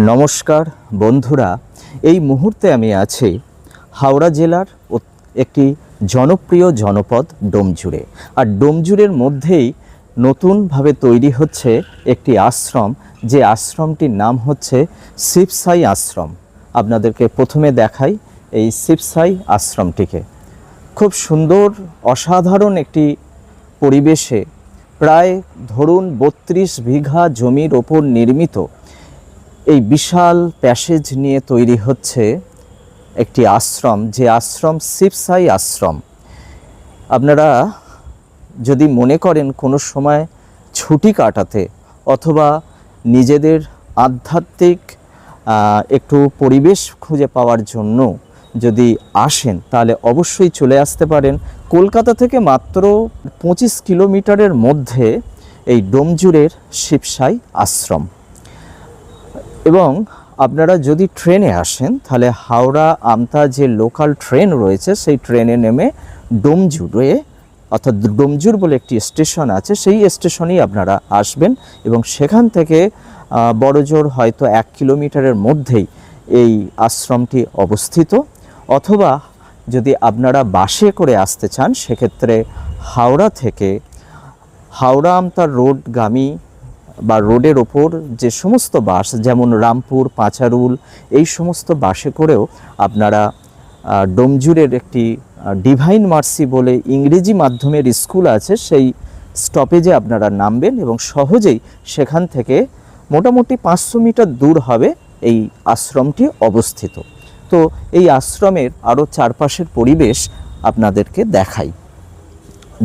নমস্কার বন্ধুরা, এই মুহূর্তে আমি আছি হাওড়া জেলার একটি জনপ্রিয় জনপদ ডোমজুড়ে। আর ডোমজুড়ের মধ্যেই নতুনভাবে তৈরি হচ্ছে একটি আশ্রম, যে আশ্রমটির নাম হচ্ছে শিবসাই আশ্রম। আপনাদেরকে প্রথমে দেখাই এই শিবসাই আশ্রমটিকে। খুব সুন্দর অসাধারণ একটি পরিবেশে প্রায় ধরুন 32 বিঘা জমির ওপর নির্মিত এই বিশাল প্যাসেজ নিয়ে তৈরি হচ্ছে একটি আশ্রম, যে আশ্রম শিবসাই আশ্রম। আপনারা যদি মনে করেন কোনো সময় ছুটি কাটাতে অথবা নিজেদের আধ্যাত্মিক একটু পরিবেশ খুঁজে পাওয়ার জন্য যদি আসেন, তাহলে অবশ্যই চলে আসতে পারেন। কলকাতা থেকে মাত্র 25 কিলোমিটারের মধ্যে এই ডোমজুড়ের শিবসাই আশ্রম। এবং আপনারা যদি ট্রেনে আসেন, তাহলে হাওড়া আমতা যে লোকাল ট্রেন রয়েছে সেই ট্রেনে নেমে ডোমজুড়ে, অর্থাৎ ডোমজুড় বলে একটি স্টেশন আছে, সেই স্টেশনেই আপনারা আসবেন এবং সেখান থেকে বড়জোর হয়তো 1 কিলোমিটারের মধ্যেই এই আশ্রমটি অবস্থিত। অথবা যদি আপনারা বাসে করে আসতে চান, সেক্ষেত্রে হাওড়া থেকে হাওড়া আমতা রোডগামী বা রোডের ওপর যে সমস্ত বাস, যেমন রামপুর, পাঁচারুল, এই সমস্ত বাসে করেও আপনারা ডোমজুড়ের একটি ডিভাইন মার্সি বলে ইংরেজি মাধ্যমের স্কুল আছে, সেই স্টপেজে আপনারা নামবেন এবং সহজেই সেখান থেকে মোটামুটি 500 মিটার দূর হবে এই আশ্রমটি অবস্থিত। তো এই আশ্রমের আরও চারপাশের পরিবেশ আপনাদেরকে দেখাই।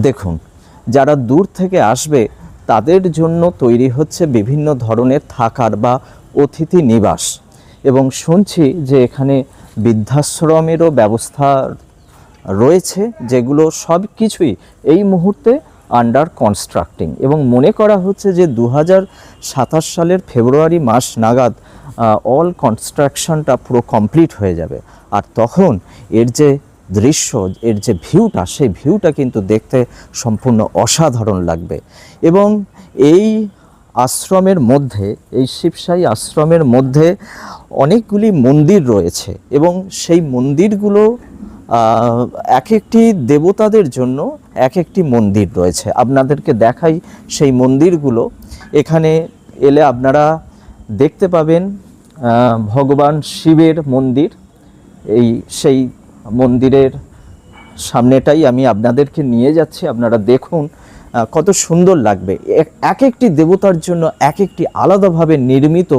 দেখুন, যারা দূর থেকে আসবে তাদের জন্য তৈরি হচ্ছে বিভিন্ন ধরনের থাকার বা অতিথি নিবাস, এবং শুনছি যে এখানে বৃদ্ধাশ্রমেরও ব্যবস্থা রয়েছে, যেগুলো সব কিছুই এই মুহূর্তে আন্ডার কনস্ট্রাক্টিং, এবং মনে করা হচ্ছে যে 2027 সালের ফেব্রুয়ারি মাস নাগাদ অল কনস্ট্রাকশনটা পুরো কমপ্লিট হয়ে যাবে। আর তখন এর যে দৃশ্য, এর যে ভিউটা, সেই ভিউটা কিন্তু দেখতে সম্পূর্ণ অসাধারণ লাগবে। এবং এই আশ্রমের মধ্যে, এই শিবসাই আশ্রমের মধ্যে অনেকগুলি মন্দির রয়েছে, এবং সেই মন্দিরগুলো এক একটি দেবতাদের জন্য এক একটি মন্দির রয়েছে। আপনাদেরকে দেখাই সেই মন্দিরগুলো। এখানে এলে আপনারা দেখতে পাবেন ভগবান শিবের মন্দির। সেই মন্দিরের সামনেটাই আমি আপনাদেরকে নিয়ে যাচ্ছি, আপনারা দেখুন কত সুন্দর লাগবে। এক একটি দেবতার জন্য এক একটি আলাদাভাবে নির্মিত